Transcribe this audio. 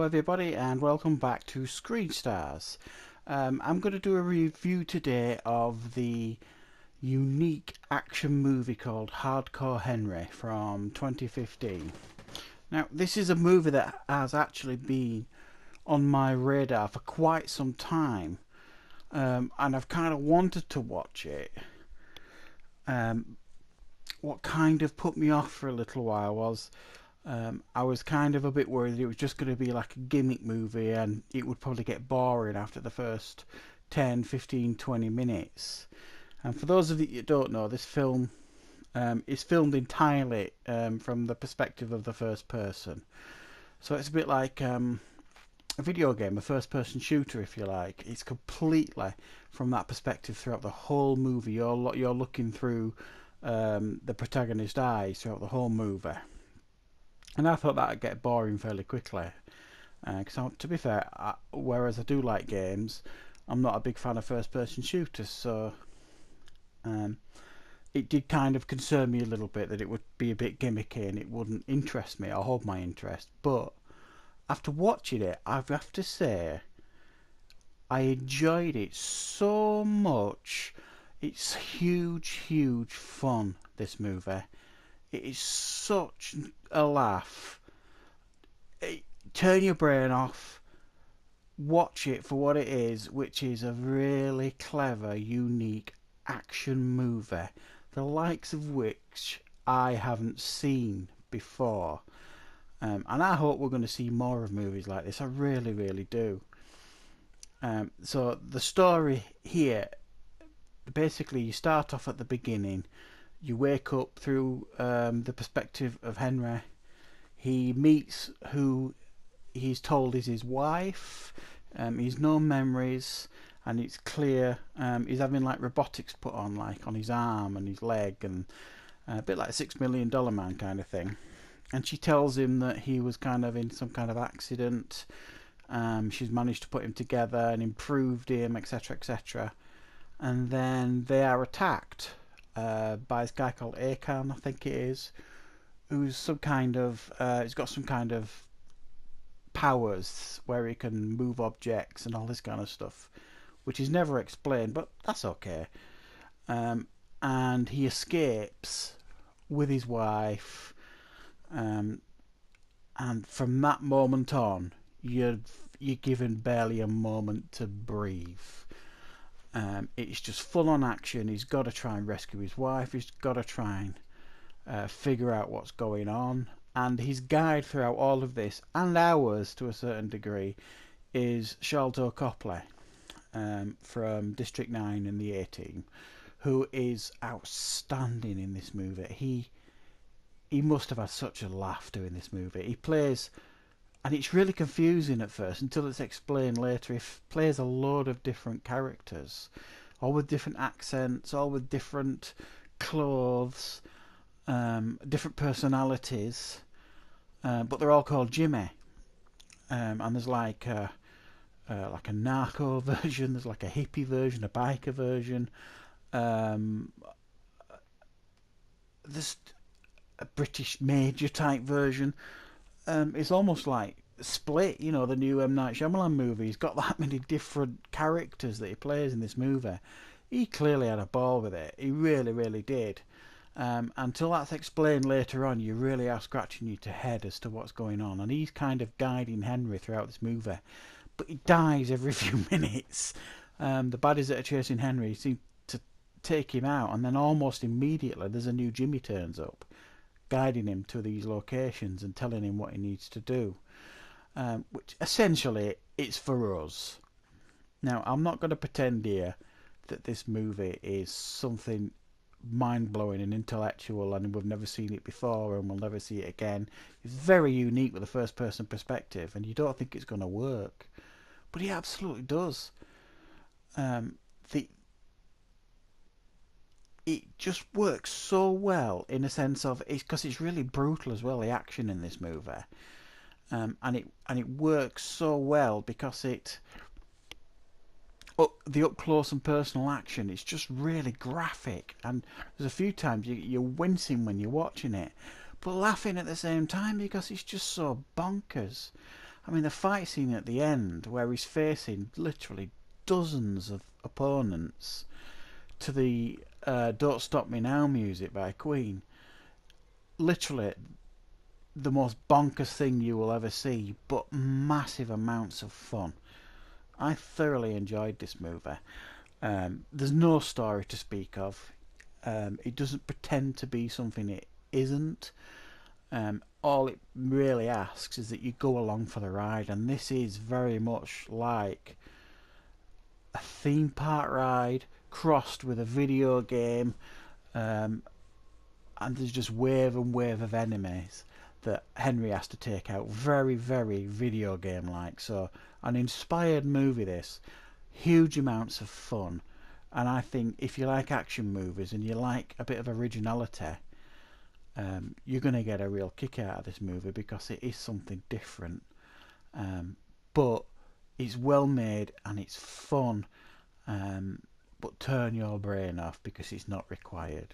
everybody, and welcome back to Screen Stars. I'm going to do a review today of the unique action movie called Hardcore Henry from 2015. Now, this is a movie that has actually been on my radar for quite some time, and I've kind of wanted to watch it. What kind of put me off for a little while was I was kind of a bit worried that it was just going to be like a gimmick movie and it would probably get boring after the first 10, 15, 20 minutes. And for those of you that don't know, this film is filmed entirely from the perspective of the first person. So it's a bit like a video game, a first person shooter if you like. It's completely from that perspective throughout the whole movie. You're looking through the protagonist's eyes throughout the whole movie. And I thought that would get boring fairly quickly. Because to be fair, whereas I do like games, I'm not a big fan of first-person shooters. So it did kind of concern me a little bit that it would be a bit gimmicky and it wouldn't interest me or hold my interest. But after watching it, I have to say I enjoyed it so much. It's huge, huge fun, this movie. It is such a laugh. Turn your brain off, watch it for what it is, which is a really clever, unique action movie, the likes of which I haven't seen before. And I hope we're going to see more of movies like this. I really, really do. So the story here, basically you start off at the beginning. You wake up through the perspective of Henry. He meets who he's told is his wife. He's no memories, and it's clear he's having like robotics put on, like on his arm and his leg, and a bit like $6 Million Man kind of thing. And she tells him that he was kind of in some kind of accident. She's managed to put him together and improved him, etc., etc. And then they are attacked by this guy called Akan, I think it is, who's some kind of he's got some kind of powers where he can move objects and all this kind of stuff, which is never explained, but that's okay. And he escapes with his wife, and from that moment on, you're given barely a moment to breathe. It's just full on action. He's got to try and rescue his wife. He's got to try and figure out what's going on. And his guide throughout all of this, and ours to a certain degree, is Sharlto Copley from District 9 and the A-Team, who is outstanding in this movie. He must have had such a laugh doing this movie. He plays, and it's really confusing at first until it's explained later. He plays a load of different characters, all with different accents, all with different clothes, different personalities, but they're all called Jimmy. And there's like a narco version, there's like a hippie version, a biker version. There's a British major type version. It's almost like Split, you know, the new M. Night Shyamalan movie. He's got that many different characters that he plays in this movie. He clearly had a ball with it. He really, really did. Until that's explained later on, you really are scratching your head as to what's going on. And he's kind of guiding Henry throughout this movie. But he dies every few minutes. The baddies that are chasing Henry seem to take him out. And then almost immediately, there's a new Jimmy turns up, guiding him to these locations and telling him what he needs to do. Which essentially, it's for us. Now, I'm not going to pretend here that this movie is something mind-blowing and intellectual and we've never seen it before and we'll never see it again. It's very unique with a first-person perspective and you don't think it's going to work. But it absolutely does. It just works so well in a sense of it's because it's really brutal as well, the action in this movie, and it works so well because the up close and personal action, it's just really graphic, and there's a few times you're wincing when you're watching it, but laughing at the same time because it's just so bonkers. I mean, the fight scene at the end where he's facing literally dozens of opponents to the Don't Stop Me Now music by Queen. Literally the most bonkers thing you will ever see, but massive amounts of fun. I thoroughly enjoyed this movie. There's no story to speak of. It doesn't pretend to be something it isn't. All it really asks is that you go along for the ride, and this is very much like a theme park ride crossed with a video game, and there's just wave and wave of enemies that Henry has to take out. Very, very video game like. So, an inspired movie, this. Huge amounts of fun. And I think if you like action movies and you like a bit of originality, you're going to get a real kick out of this movie because it is something different. But it's well made and it's fun. But turn your brain off because it's not required.